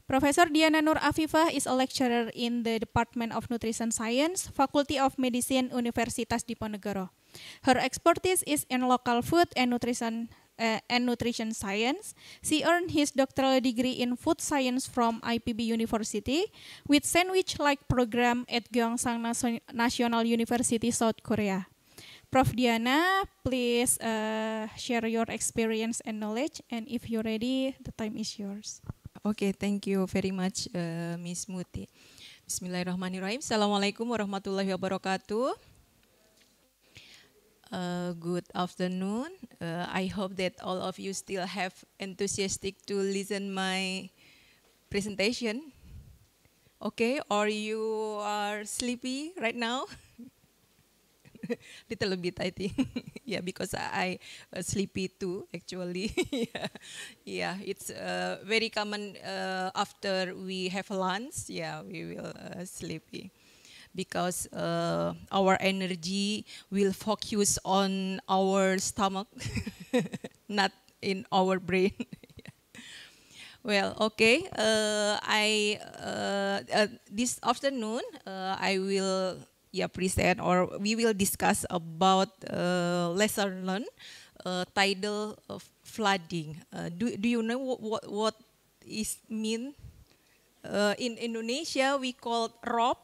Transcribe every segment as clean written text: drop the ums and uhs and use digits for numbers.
Professor Diana Nur Afifah is a lecturer in the Department of Nutrition Science, Faculty of Medicine, Universitas Diponegoro. Her expertise is in local food and nutrition science. She earned his doctoral degree in food science from IPB University with sandwich-like program at Gyeongsang National University, South Korea. Prof. Diana, please share your experience and knowledge, and if you're ready, the time is yours. Okay, thank you very much, Ms. Muti. Bismillahirrahmanirrahim. Assalamualaikum warahmatullahi wabarakatuh. Good afternoon. I hope that all of you still have enthusiastic to listen my presentation. Okay, or you are sleepy right now? Little bit, I think. Yeah, because I sleepy too, actually. Yeah, it's very common after we have lunch. Yeah, we will sleepy because our energy will focus on our stomach, not in our brain. Well, okay. This afternoon I will present, or we will discuss about lesson learned tidal flooding. Do you know what is mean? In Indonesia we call rob,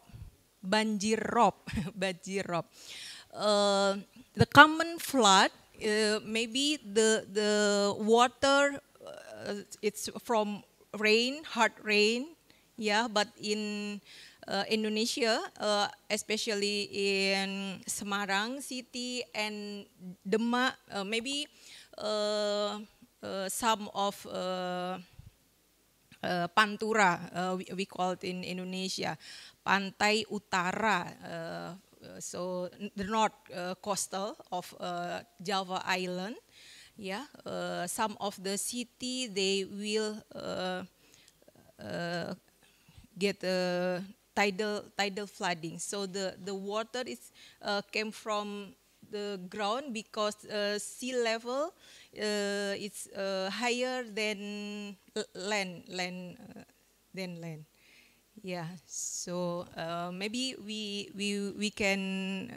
banjir rob, banjir rob. The common flood, maybe the water, it's from rain, hard rain, yeah. But in Indonesia, especially in Semarang city and Demak, maybe some of Pantura, we call it in Indonesia, Pantai Utara, so the north coastal of Java Island. Yeah, some of the city they will get tidal flooding. So the water is came from the ground because sea level is higher than land. Yeah. So maybe we can.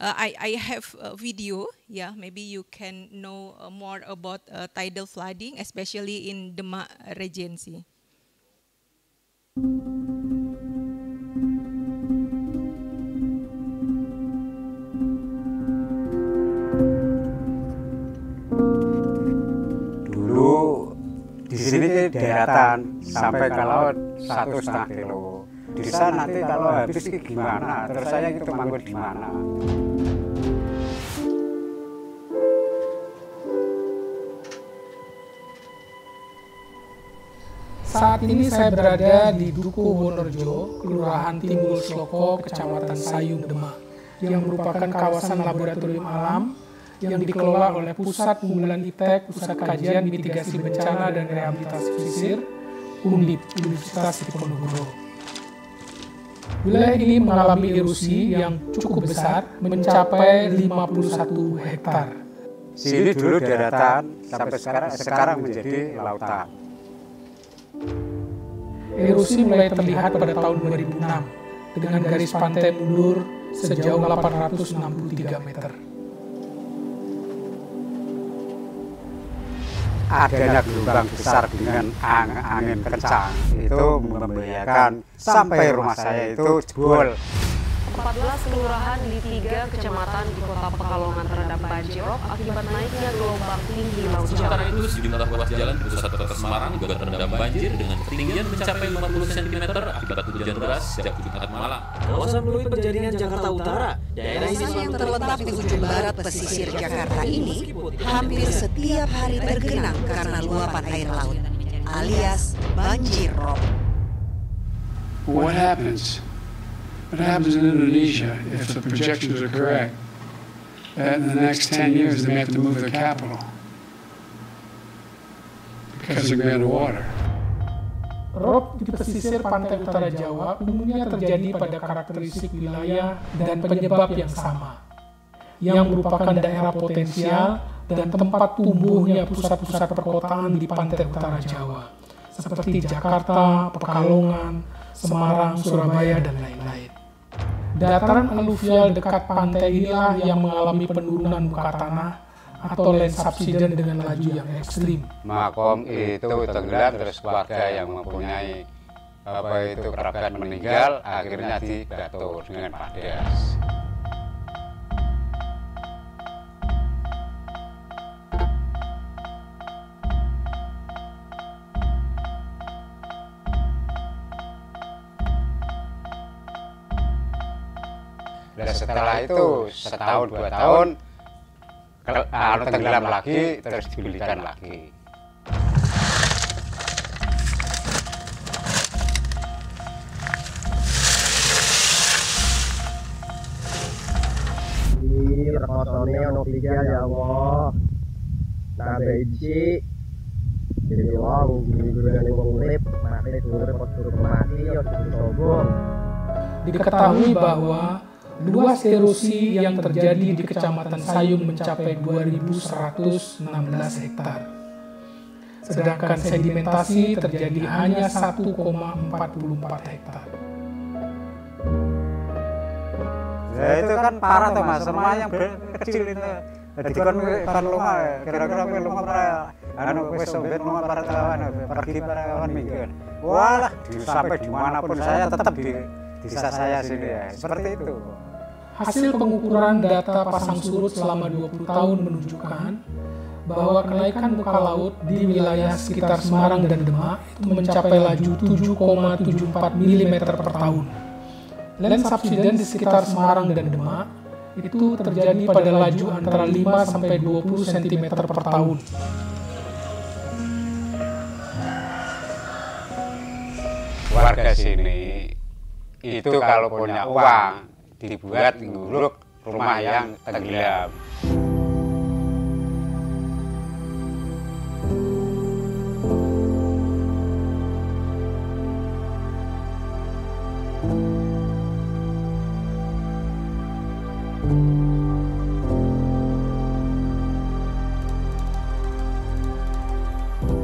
I have a video. Yeah. Maybe you can know more about tidal flooding, especially in Demak Regency. Dulu di sini daratan sampai ke laut 1,5 kilo. Di sana nanti kalau habis gimana? Terus saya itu manggut di mana? Saat ini saya berada di Duku Wonorejo, Kelurahan Timbul Sloko, Kecamatan Sayung, Demak, yang merupakan kawasan laboratorium alam yang dikelola oleh Pusat Unggulan ITEK, Pusat Kajian Mitigasi Bencana dan Rehabilitasi Pesisir, UNDIP, Universitas Diponegoro. Wilayah ini mengalami erosi yang cukup besar, mencapai 51 hektar. Sini dulu daratan, sampai sekarang menjadi lautan. Erosi mulai terlihat pada tahun 2006 dengan garis pantai mundur sejauh 863 meter. Adanya gelombang besar dengan angin kencang itu membahayakan sampai rumah saya itu jebol. 14 kelurahan di 3 kecamatan di Kota Pekalongan terendam banjir rob akibat naiknya gelombang tinggi laut Jawa. Sementara itu, sejumlah ruas jalan di pusat kota Semarang juga terendam banjir dengan ketinggian mencapai 50 cm akibat hujan deras sejak Jumat malam. Kawasan Pluit Penjaringan Jakarta Utara, daerah ini yang terletak di ujung barat pesisir Jakarta ini hampir setiap hari tergenang karena luapan air laut, alias banjir rob. What happens? What happens in Indonesia if the projections are correct? That in the next 10 years they may have to move their capital because they're going underwater. Rob di pesisir pantai utara Jawa umumnya terjadi pada karakteristik wilayah dan penyebab yang sama, yang merupakan daerah potensial dan tempat tumbuhnya pusat-pusat perkotaan di pantai utara Jawa. seperti Jakarta, Pekalongan, Semarang, Surabaya, dan lain-lain. Dataran aluvial dekat pantai inilah yang mengalami penurunan muka tanah atau land subsidence dengan laju yang ekstrim. Makom itu tenggelam, terus warga yang mempunyai kerabat meninggal akhirnya dibatur dengan padas. Dan setelah itu setahun 2 tahun tenggelam lagi, terus dipulihkan lagi. Ini rekotone ono tiga ya Allah. Nambah iji. Jadi wong guru-gurane wong urip, mate durung durung mati ya sombong. Diketahui bahwa luas erosi yang terjadi di Kecamatan Sayung mencapai 2.116 hektar. Sedangkan sedimentasi terjadi hanya 1,44 hektar. Ya itu kan parah tuh Mas, rumah yang kecil itu. Jadi kan rumah kira-kira rumah para wis sombet rumah para kawan pergi para kawan minggu. Walah, sampai dimanapun saya tetap di desa saya sini ya. Seperti itu. Hasil pengukuran data pasang surut selama 20 tahun menunjukkan bahwa kenaikan muka laut di wilayah sekitar Semarang dan Demak itu mencapai laju 7,74 mm per tahun. Land subsidence di sekitar Semarang dan Demak itu terjadi pada laju antara 5 sampai 20 cm per tahun. Warga sini itu kalau punya uang dibuat nguruk rumah yang tenggelam.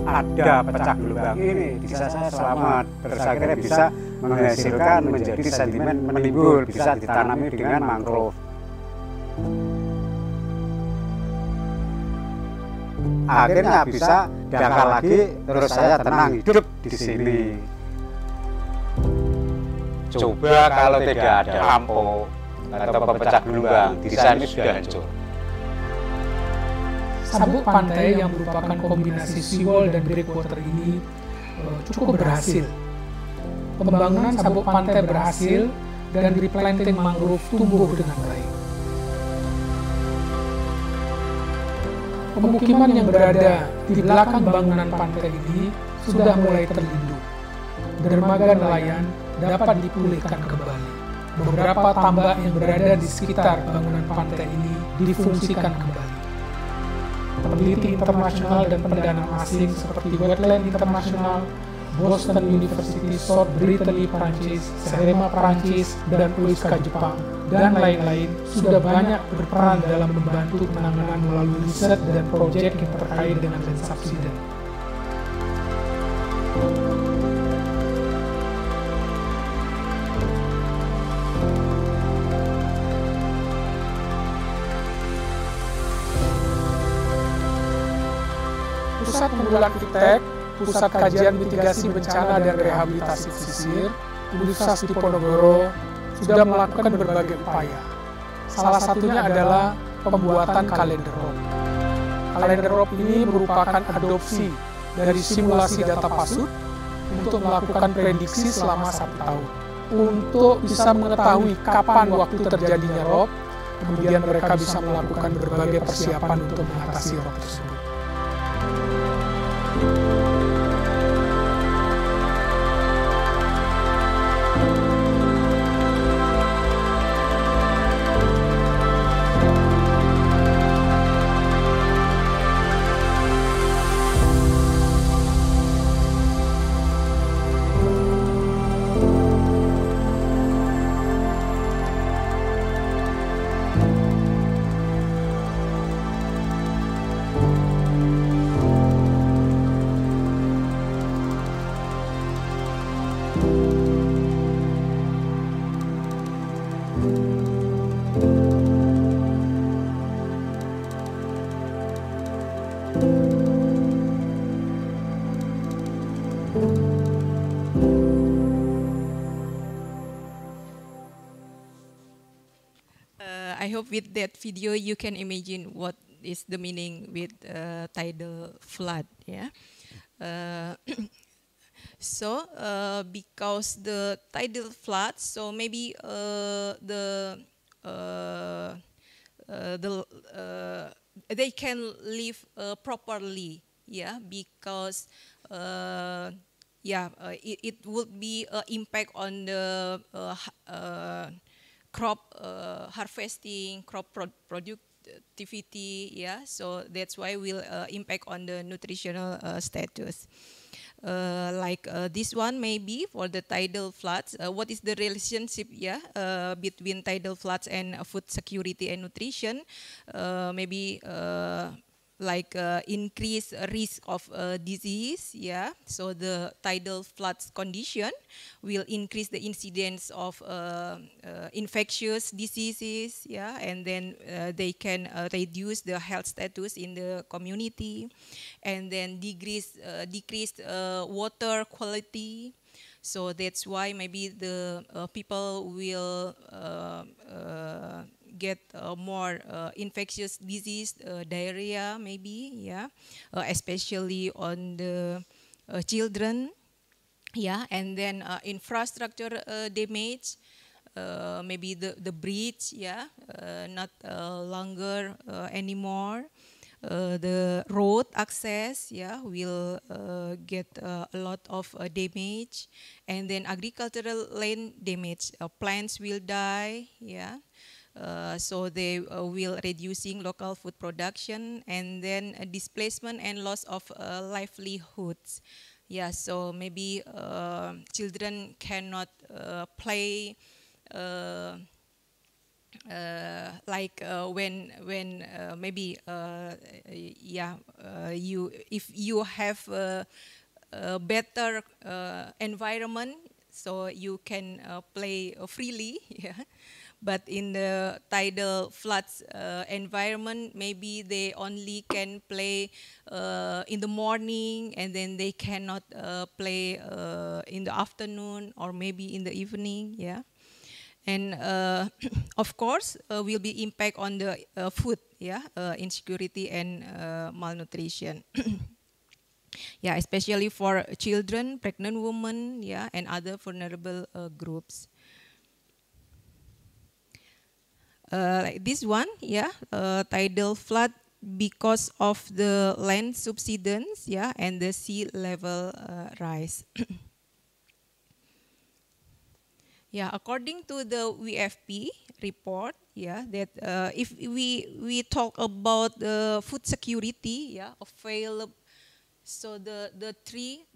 Ada pecah gelombang ini bisa saya selamat, terus akhirnya bisa menghasilkan menjadi sedimen menimbul, bisa ditanami dengan mangrove. Akhirnya bisa dangkal lagi, terus saya tenang hidup di sini. Coba kalau tidak ada lampu atau pemecah gelombang, di sana sudah hancur. Sabuk pantai yang merupakan kombinasi seawall dan breakwater ini cukup berhasil. Pembangunan sabuk pantai berhasil dan replanting mangrove tumbuh dengan baik. Pemukiman yang berada di belakang bangunan pantai ini sudah mulai terlindung. Dermaga nelayan dapat dipulihkan kembali. Beberapa tambak yang berada di sekitar bangunan pantai ini difungsikan kembali. Peneliti internasional dan pendanaan asing seperti Wetland International, Boston University, South Brittany, Prancis, Cerema, Prancis, dan UISKA Jepang, dan lain-lain sudah banyak berperan dalam membantu penanganan melalui riset dan proyek yang terkait dengan land subsidence. Pusat Unggul Arsitek, Pusat Kajian Mitigasi Bencana dan Rehabilitasi Pesisir, Universitas Diponegoro sudah melakukan berbagai upaya. Salah satunya adalah pembuatan kalender ROP. Kalender ROP ini merupakan adopsi dari simulasi data PASUD untuk melakukan prediksi selama 1 tahun. Untuk bisa mengetahui kapan waktu terjadinya ROP, kemudian mereka bisa melakukan berbagai persiapan untuk mengatasi ROP tersebut. I hope with that video you can imagine what is the meaning with tidal flood. Yeah. So because the tidal floods, so maybe they can live properly. Yeah, because it would be impact on the crop harvesting, crop productivity. Yeah, so that's why will impact on the nutritional status. Like this one maybe for the tidal floods. What is the relationship between tidal floods and food security and nutrition? Maybe like increased risk of disease. Yeah, so the tidal floods condition will increase the incidence of infectious diseases. Yeah, and then they can reduce the health status in the community, and then decrease water quality. So that's why maybe the people will get more infectious disease, diarrhea maybe, yeah, especially on the children, yeah, and then infrastructure damage, maybe the bridge, yeah, not longer anymore. The road access, yeah, will get a lot of damage, and then agricultural land damage. Plants will die, yeah. So they will reducing local food production, and then displacement and loss of livelihoods. Yeah, so maybe children cannot play. Like when maybe if you have a better environment, so you can play freely. Yeah. But in the tidal floods environment, maybe they only can play in the morning, and then they cannot play in the afternoon or maybe in the evening. Yeah. And of course, will be impact on the food, yeah, insecurity and malnutrition. Yeah, especially for children, pregnant women, yeah, and other vulnerable groups. Like this one, yeah, tidal flood because of the land subsidence, yeah, and the sea level rise. Yeah, according to the WFP report, yeah, that if we talk about the food security, yeah, available. So the three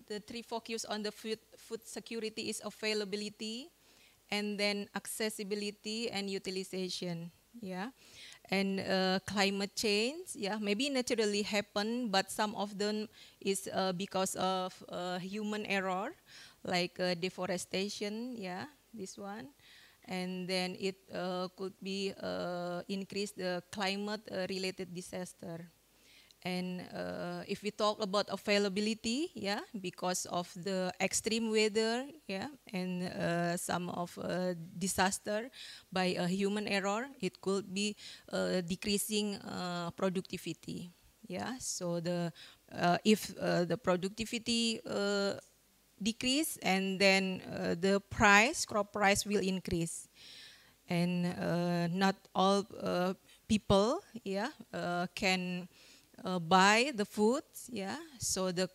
focus on the food security is availability, and then accessibility and utilization. Yeah, and climate change. Yeah, maybe naturally happen, but some of them is because of human error, like deforestation. Yeah. This one, and then it could be increase the climate related disaster. And if we talk about availability, yeah, because of the extreme weather, yeah, and some of disaster by a human error, it could be decreasing productivity. Yeah, so the if the productivity decrease, and then the crop price will increase, and not all people, yeah, can buy the food, yeah. So the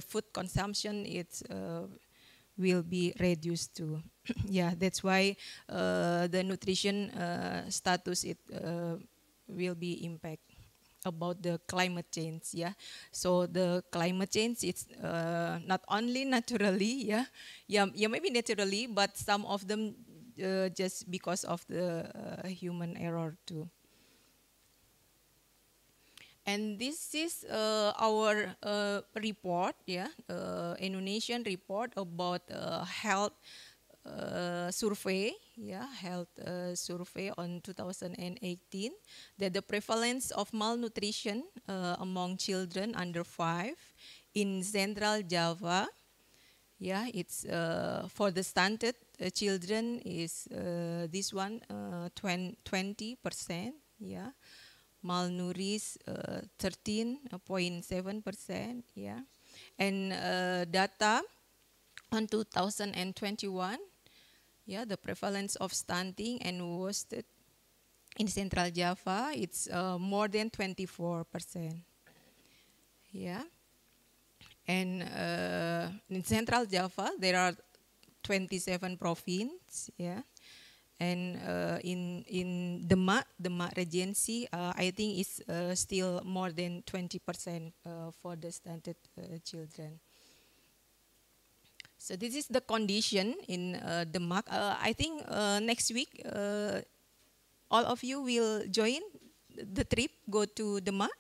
food consumption will be reduced too. Yeah, that's why the nutrition status will be impact about the climate change, yeah. So the climate change, it's not only naturally, yeah, maybe naturally, but some of them just because of the human error too. And this is our report, yeah, Indonesian report about health survey, health survey on 2018, that the prevalence of malnutrition among children under 5 in Central Java, it's for the stunted children is this one 20%, malnourished 13.7%, and data on 2021, the prevalence of stunting and worsted in Central Java, it's more than 24%. And in Central Java, there are 27 provinces, and in Demak Regency, I think it's still more than 20% for the stunted children. So this is the condition in Demak. I think next week, all of you will join the trip, go to Demak.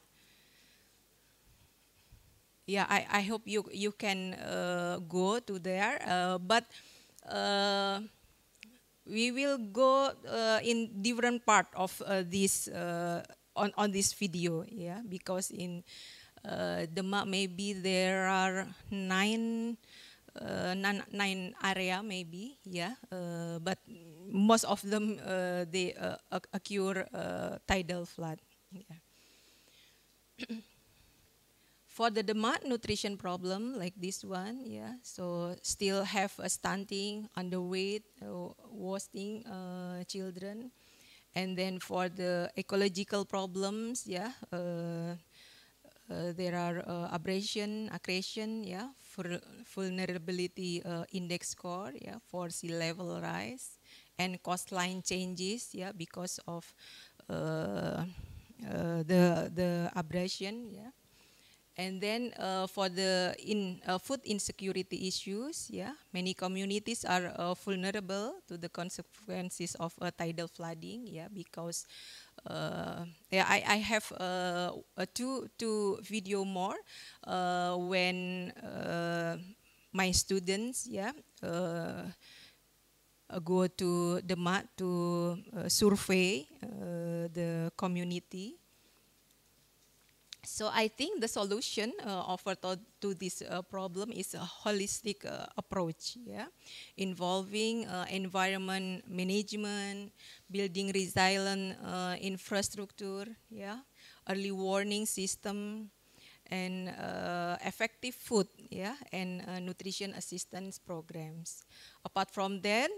I hope you can go to there, but we will go in different part of this on this video, because in Demak maybe there are 9 area maybe, but most of them they occur tidal flood. For the Demak nutrition problem like this one, so still have a stunting, underweight, wasting children, and then for the ecological problems, there are abrasion, accretion, vulnerability index score, for sea level rise, and coastline changes, because of the abrasion, And then for the food insecurity issues, many communities are vulnerable to the consequences of tidal flooding, because I have two video more when my students, go to Demak to survey the community. So I think the solution offered to this problem is a holistic approach, involving environment management, building resilient infrastructure, early warning system, and effective food, and nutrition assistance programs. Apart from that,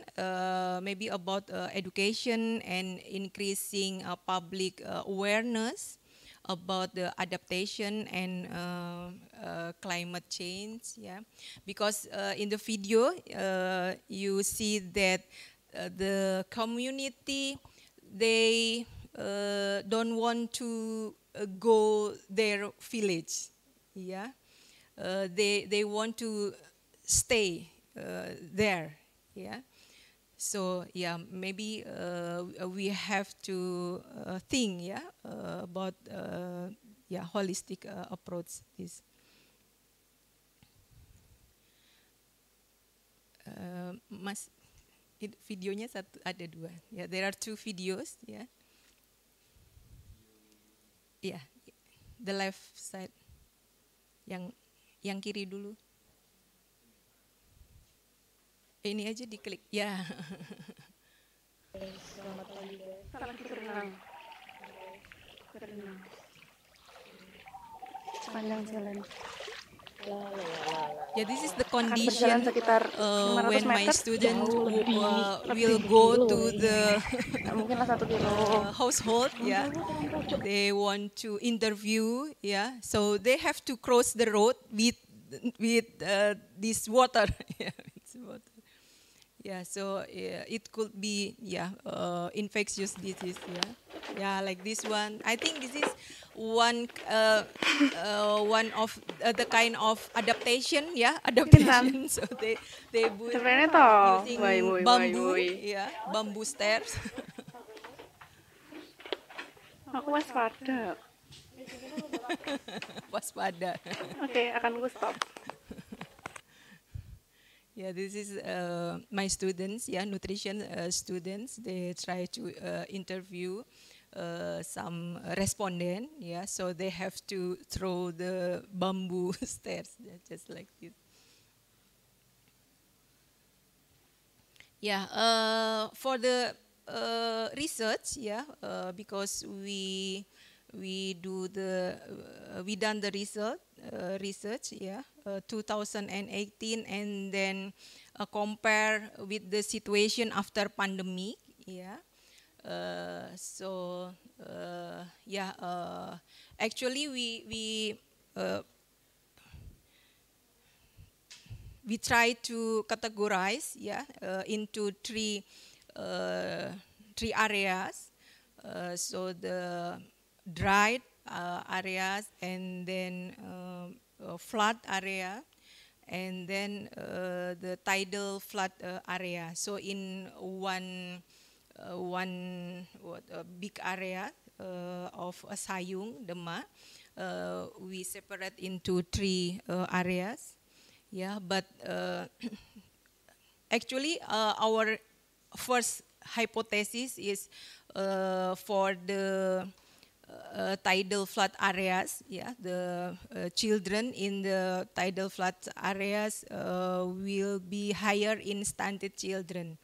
maybe about education and increasing public awareness about the adaptation and climate change, because in the video you see that the community, they don't want to go their village, they want to stay there, So maybe we have to think, about holistic approach this. Mas, videonya ada 2, there are 2 videos, the left side, yang kiri dulu. Ini aja diklik, Selamat pagi, salam berenang. Sepanjang jalan. This is the condition when my students will go to the household, they want to interview, so they have to cross the road with this water, so it could be infectious disease, like this one. I think this is one of the kind of adaptation, adaptation. So they build using bamboo, bamboo stairs. Aku waspada. Waspada. Oke, akan gue stop. Yeah, this is my students, yeah, nutrition students. They try to interview some respondent, yeah, so they have to throw the bamboo stairs, just like this. Yeah, for the research, yeah, because we done the research, yeah, 2018, and then compare with the situation after pandemic, yeah. Actually we try to categorize, yeah, into three areas. So the dried areas, and then flood area, and then the tidal flood area. So in one big area of Sayung, Demak, we separate into three areas. Yeah, but actually our first hypothesis is for the tidal flood areas. Yeah, the children in the tidal flood areas will be higher in stunted children,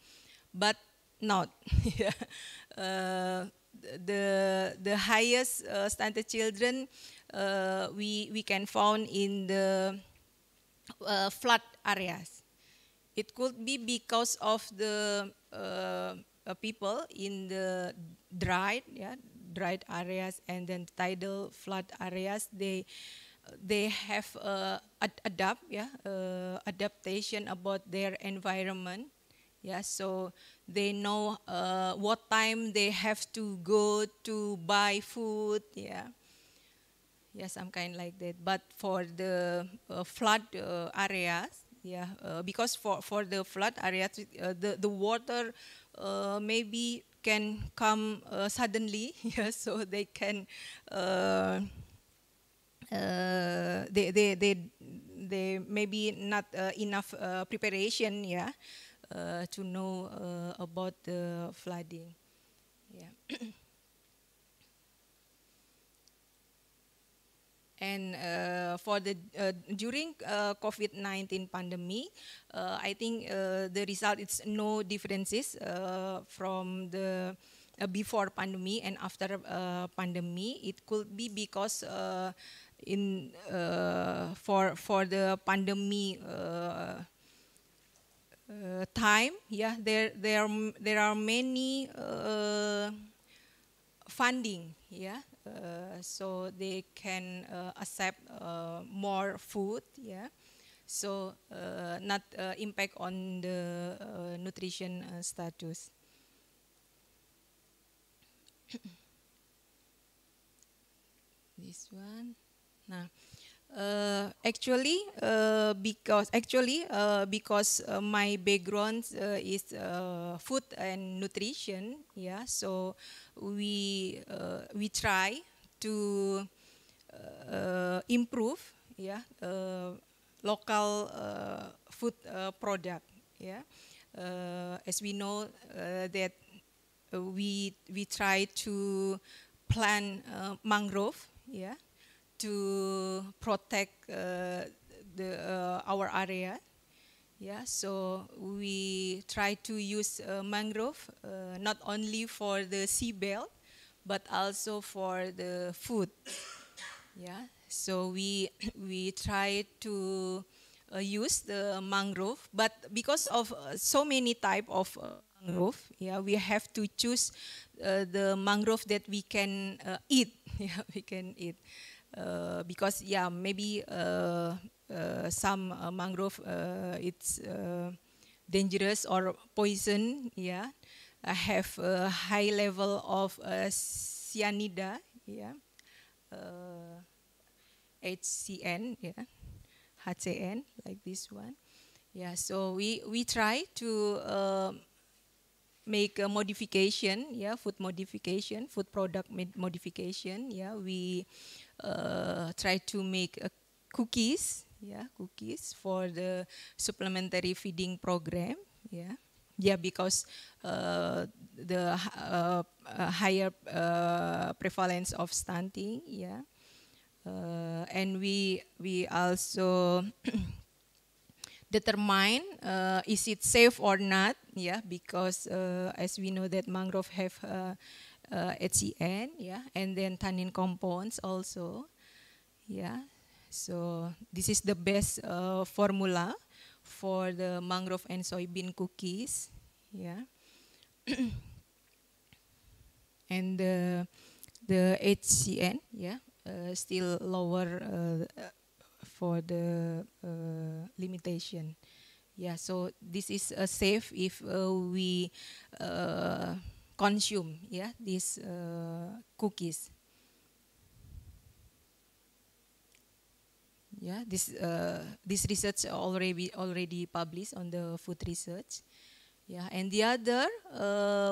but not. The highest stunted children we can found in the flood areas. It could be because of the people in the dried areas, and then tidal flood areas. They have adaptation about their environment. Yeah, so they know what time they have to go to buy food. Yeah. Yeah, some kind like that. But for the flood areas, yeah, because for the flood areas, the water maybe can come suddenly, yeah, so they can they maybe not enough preparation, yeah, to know about the flooding, yeah. And for the during COVID-19 pandemic, I think the result is no differences from the before pandemic and after pandemic. It could be because for the pandemic time, yeah, there are many funding, yeah, so they can accept more food, yeah, so not impact on the nutrition status. This one. Nah. Because my background is food and nutrition, yeah. So we try to improve, yeah, local food product, yeah. As we know that we try to plant mangrove, yeah, to protect our area, yeah. So we try to use mangrove not only for the seabed, but also for the food, yeah. So we try to use the mangrove, but because of so many type of mangrove, yeah, we have to choose the mangrove that we can eat, yeah, we can eat. Because yeah, maybe some mangrove it's dangerous or poison, yeah, have a high level of cyanida, yeah, HCN, yeah, HCN, like this one, yeah. So we try to make a modification, yeah, food product modification, yeah. We try to make cookies, yeah, cookies for the supplementary feeding program, yeah. Yeah, because the higher prevalence of stunting, yeah. And we also determine is it safe or not, yeah, because as we know that mangrove have HCN, yeah, and then tannin compounds also, yeah. So this is the best formula for the mangrove and soybean cookies, yeah. And the HCN, yeah, still lower for the limitation. Yeah, so this is safe if we consume, yeah, these cookies. Yeah, this research already published on the food research. Yeah, and the other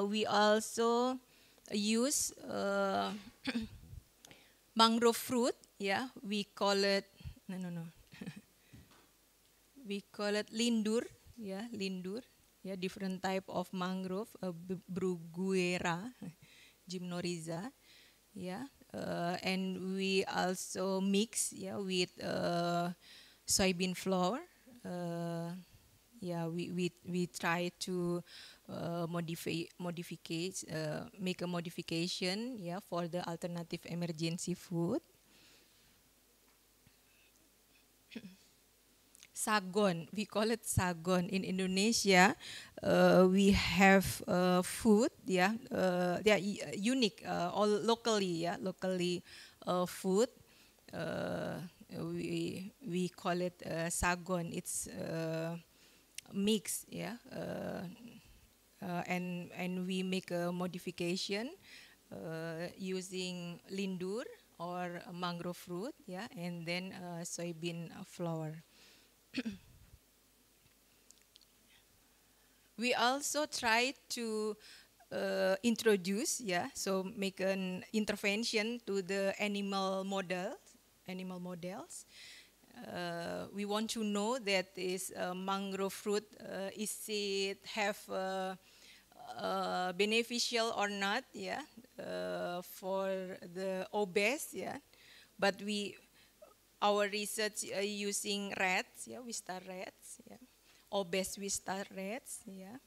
we also use mangrove fruit. Yeah, we call it we call it lindur. Yeah, lindur. Yeah, different type of mangrove, Bruguera, gymnorrhiza. Yeah, and we also mix, yeah, with soybean flour. Yeah, we try to make a modification, yeah, for the alternative emergency food. Sagon, we call it sagon in Indonesia. We have food, yeah, they are unique, all locally, yeah, locally food. We call it sagon. It's mix, yeah, and we make a modification using lindur or mangrove fruit, yeah, and then soybean flour. We also try to introduce, yeah, so make an intervention to the animal models. We want to know that is mangrove fruit, is it have beneficial or not, yeah, for the obese, yeah. But our research using rats, yeah, Wistar rats, yeah, obese Wistar rats, yeah.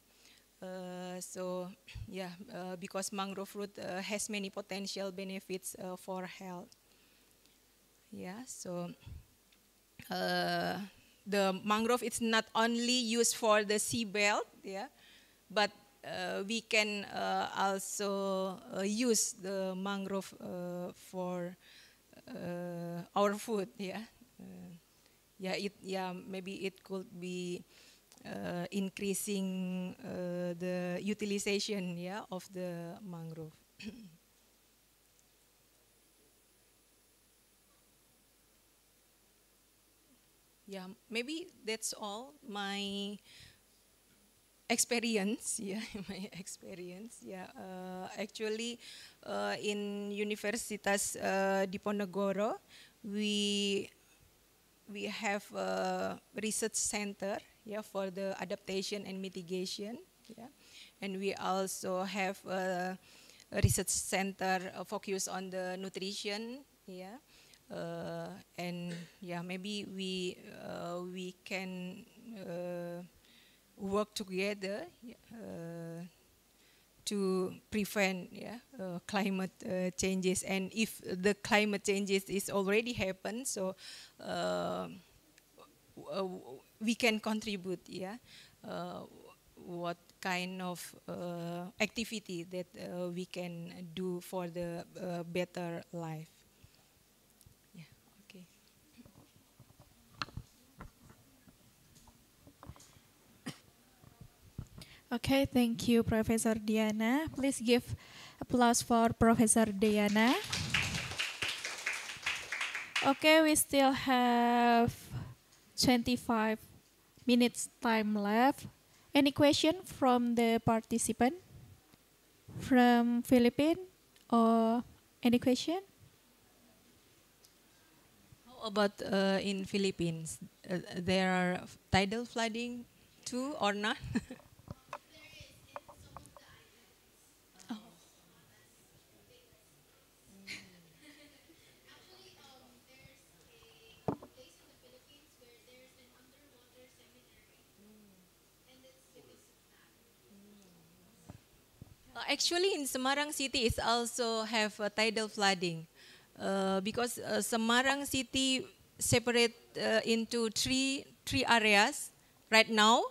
So yeah, because mangrove fruit has many potential benefits for health. Yeah, so the mangrove is not only used for the seabed, yeah, but we can also use the mangrove for our food, yeah. Maybe it could be increasing the utilization, yeah, of the mangrove. Yeah, maybe that's all my experience, yeah, my experience, yeah. Actually, in Universitas Diponegoro, we have a research center, yeah, for the adaptation and mitigation, yeah, and we also have a research center focused on the nutrition, yeah. And yeah, maybe we can work together to prevent, yeah, climate changes. And if the climate changes is already happened, so we can contribute, yeah, what kind of activity that we can do for the better life. Okay, thank you, Professor Diana. Please give applause for Professor Diana. Okay, we still have 25 minutes time left. Any question from the participant? From Philippines or any question? How How about in Philippines? There are tidal flooding too or not? Actually, in Semarang City, it also have tidal flooding because Semarang City separate into three areas. Right now,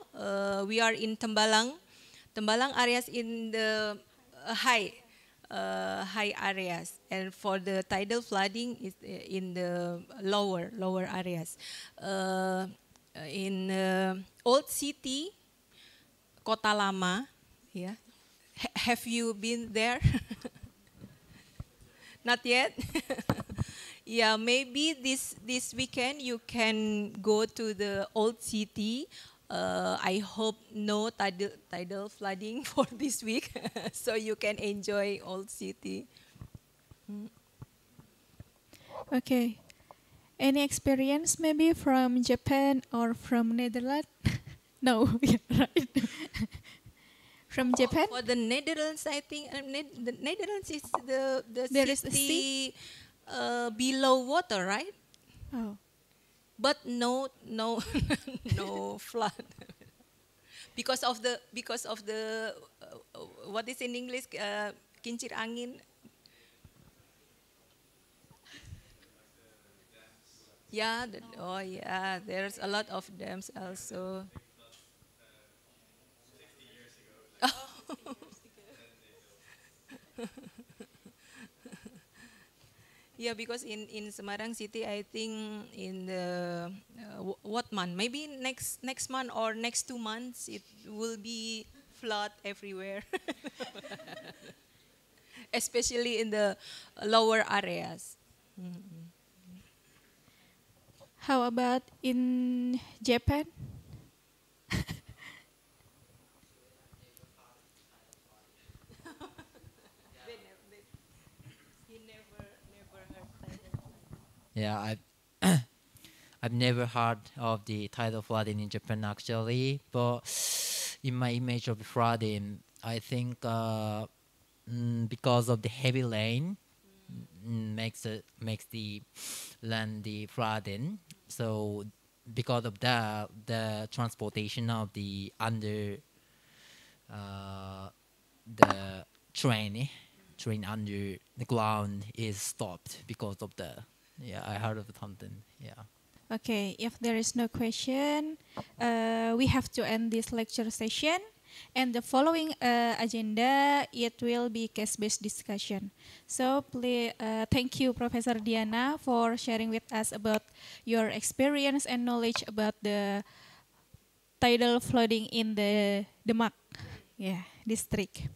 we are in Tembalang. Tembalang areas in the high areas, and for the tidal flooding is in the lower areas. In Old City, Kota Lama, yeah. Have you been there? Not yet. Yeah, maybe this weekend you can go to the Old City. I hope no tidal flooding for this week, so you can enjoy Old City. Okay. Any experience maybe from Japan or from Netherlands? No, yeah, right. From Japan? For the Netherlands, I think the Netherlands is the There is a city below water, right? Oh. But no no flood because of the what is in English kincir angin. Yeah, oh yeah, there's a lot of dams also. Yeah, because in Semarang City, I think in the what month? Maybe next month or next 2 months, it will be flood everywhere, especially in the lower areas. How about in Japan? Yeah, I've never heard of the tidal flooding in Japan actually, but in my image of flooding, I think because of the heavy rain makes the land the flooding. So because of that, the transportation of the under the train under the ground is stopped because of the. Yeah, I heard of something. Yeah. Okay, if there is no question, we have to end this lecture session. And the following agenda, it will be case-based discussion. So please, thank you, Professor Diana, for sharing with us about your experience and knowledge about the tidal flooding in the Demak, district.